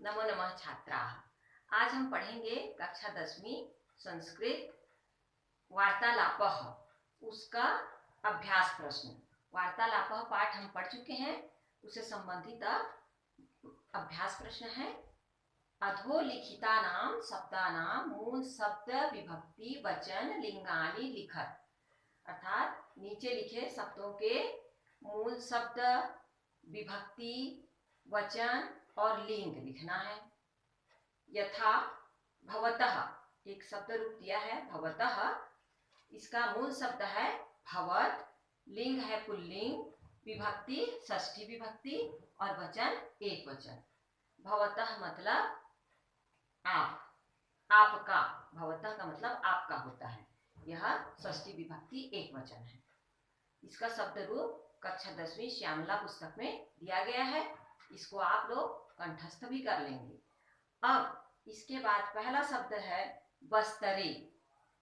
नमो नमः छात्राः। आज हम पढ़ेंगे कक्षा 10वीं संस्कृत वार्तालापः उसका अभ्यास प्रश्न। वार्तालापः पाठ हम पढ़ चुके हैं, उससे संबंधित अभ्यास प्रश्न है। अधोलिखितानां शब्दानां मूल शब्द विभक्ति वचन लिंगानि लिखत, अर्थात नीचे लिखे शब्दों के मूल शब्द विभक्ति वचन और लिंग लिखना है। यथा भवतः, एक शब्द रूप दिया है भवतः, इसका मूल शब्द है भवत, लिंग है पुल्लिंग, विभक्ति षष्ठी विभक्ति और वचन एक वचन। भवतः मतलब आप, आपका, भवतः का मतलब आपका होता है, यह षष्ठी विभक्ति एक वचन है। इसका शब्द रूप कक्षा 10वीं श्यामला पुस्तक में दिया गया है, इसको आप लोग कंठस्थ भी कर लेंगे। अब इसके बाद पहला शब्द है बस्तरे।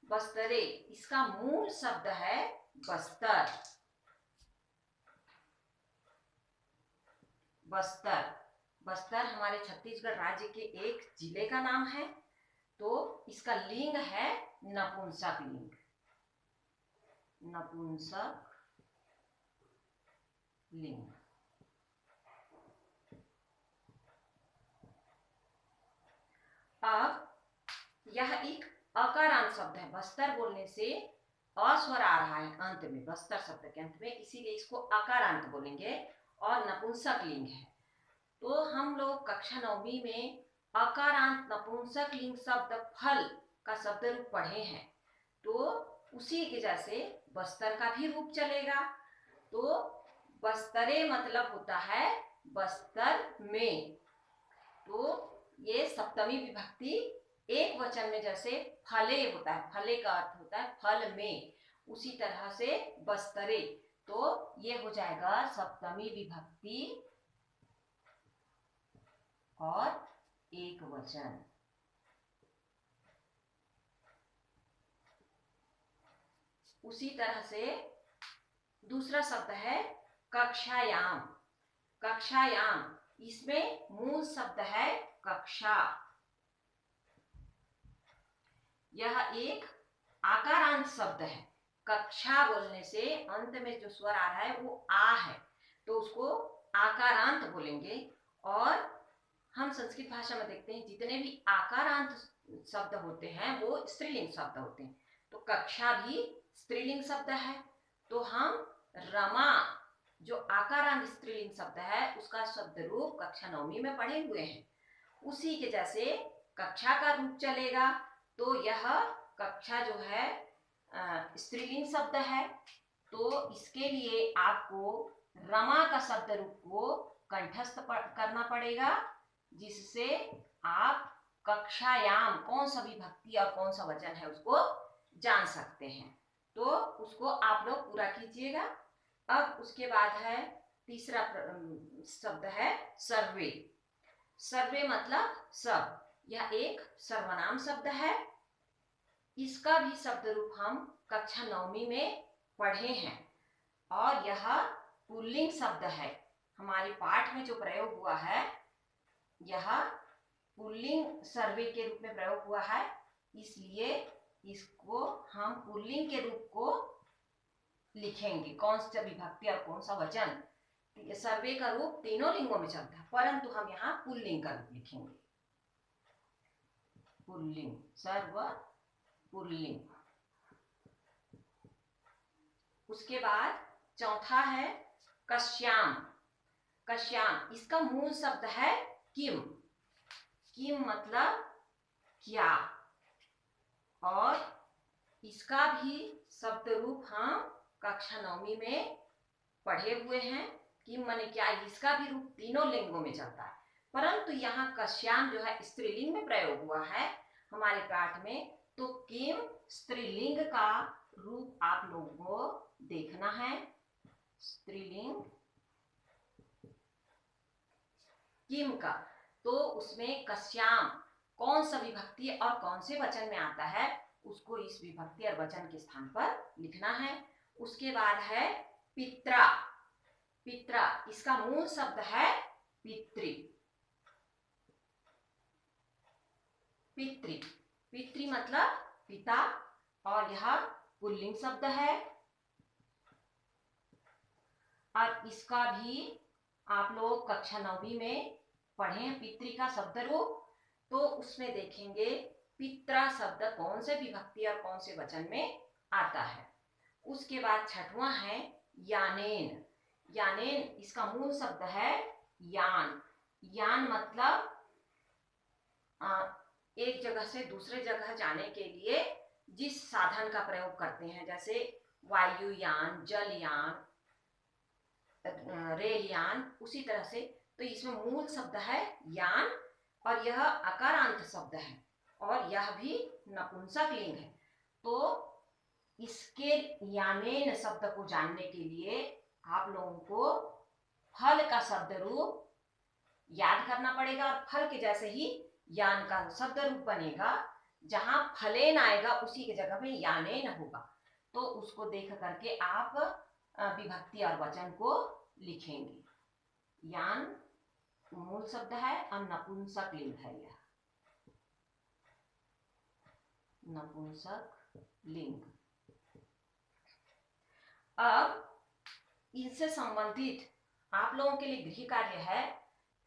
बस्तरे, इसका मूल शब्द है बस्तर। बस्तर, बस्तर हमारे छत्तीसगढ़ राज्य के एक जिले का नाम है। तो इसका लिंग है नपुंसक लिंग, नपुंसक लिंग। अब यह एक अकारांत शब्द है। बस्तर बोलने से अस्वर आ रहा है अंत में, बस्तर शब्द के अंत में, इसीलिए इसको अकारांत बोलेंगे और नपुंसक लिंग है। तो हम लोग कक्षा 9वीं में अकारांत नपुंसक लिंग शब्द फल का शब्द रूप पढ़े हैं, तो उसी की जैसे बस्तर का भी रूप चलेगा। तो बस्तरे मतलब होता है बस्तर में। तो ये सप्तमी विभक्ति एक वचन में जैसे फले होता है, फले का अर्थ होता है फल में, उसी तरह से बस्तरे, तो ये हो जाएगा सप्तमी विभक्ति और एक वचन। उसी तरह से दूसरा शब्द है कक्षायाम। कक्षायाम, इसमें मूल शब्द है कक्षा। यह एक आकारांत शब्द है। कक्षा बोलने से अंत में जो स्वर आ रहा है वो आ है, तो उसको आकारांत बोलेंगे। और हम संस्कृत भाषा में देखते हैं जितने भी आकारांत शब्द होते हैं वो स्त्रीलिंग शब्द होते हैं। तो कक्षा भी स्त्रीलिंग शब्द है। तो हम रमा, जो आकारांत स्त्रीलिंग शब्द है, उसका शब्द रूप कक्षा 9वीं में पढ़े हुए हैं, उसी के जैसे कक्षा का रूप चलेगा। तो यह कक्षा जो है स्त्रीलिंग शब्द है, तो इसके लिए आपको रमा का शब्द रूप को कंठस्थ करना पड़ेगा, जिससे आप कक्षायाम कौन सा विभक्ति और कौन सा वचन है उसको जान सकते हैं। तो उसको आप लोग पूरा कीजिएगा। अब उसके बाद है तीसरा शब्द है सर्वे। सर्वे मतलब सब, यह एक सर्वनाम शब्द है। इसका भी शब्द रूप हम कक्षा 9वीं में पढ़े हैं और यह पुल्लिंग शब्द है। हमारे पाठ में जो प्रयोग हुआ है यह पुल्लिंग सर्वे के रूप में प्रयोग हुआ है, इसलिए इसको हम पुल्लिंग के रूप को लिखेंगे, कौन सा विभक्ति और कौन सा वचन। सर्वे का रूप तीनों लिंगों में चलता है, परंतु हम यहाँ पुल्लिंग का रूप लिखेंगे। पुल्लिंग, सर्व पुल्लिंग। उसके बाद चौथा है कश्याम। कश्याम, इसका मूल शब्द है किम। किम मतलब क्या, और इसका भी शब्द रूप हम कक्षा 9वीं में पढ़े हुए हैं। किम माने क्या, इसका भी रूप तीनों लिंगों में चलता है, परंतु यहाँ कश्याम जो है स्त्रीलिंग में प्रयोग हुआ है हमारे पाठ में। तो किम स्त्रीलिंग का रूप आप लोगों को देखना है। स्त्रीलिंग किम का, तो उसमें कश्याम कौन सा विभक्ति और कौन से वचन में आता है उसको इस विभक्ति और वचन के स्थान पर लिखना है। उसके बाद है पित्रा। पित्रा, इसका मूल शब्द है पितृ। पितृ। पितृ मतलब पिता, और यह पुल्लिंग शब्द है। और इसका भी आप लोग कक्षा 9वीं में पढ़े पितृ का शब्द रूप, तो उसमें देखेंगे पित्रा शब्द कौन से विभक्ति और कौन से वचन में आता है। उसके बाद छठवां है यानेन। यानेन इसका मूल शब्द है यान। यान मतलब एक जगह से दूसरे जगह जाने के लिए जिस साधन का प्रयोग करते हैं, जैसे वायुयान, जलयान, रेलयान, उसी तरह से। तो इसमें मूल शब्द है यान, और यह अकारांत शब्द है, और यह भी नपुंसक लिंग है। तो इसके यानेन शब्द को जानने के लिए आप लोगों को फल का शब्द रूप याद करना पड़ेगा, और फल के जैसे ही यान का शब्द रूप बनेगा। जहां फलेन आएगा उसी की जगह में यानेन होगा। तो उसको देख करके आप विभक्ति और वचन को लिखेंगे। यान मूल शब्द है और नपुंसक लिंग है। यह नपुंसक लिंग। अब इनसे संबंधित आप लोगों के लिए गृह कार्य है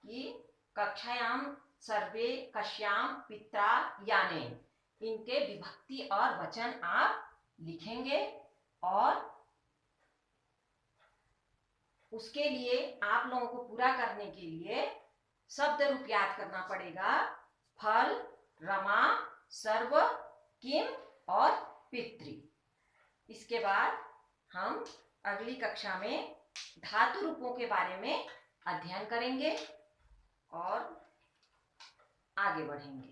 कि कक्षायाम सर्वे कश्याम पित्रा यानेन, इनके विभक्ति और वचन आप लिखेंगे। और उसके लिए आप लोगों को पूरा करने के लिए शब्द रूप याद करना पड़ेगा। फल, रमा, सर्व, किम और पितृ। इसके बाद हम अगली कक्षा में धातु रूपों के बारे में अध्ययन करेंगे और आगे बढ़ेंगे।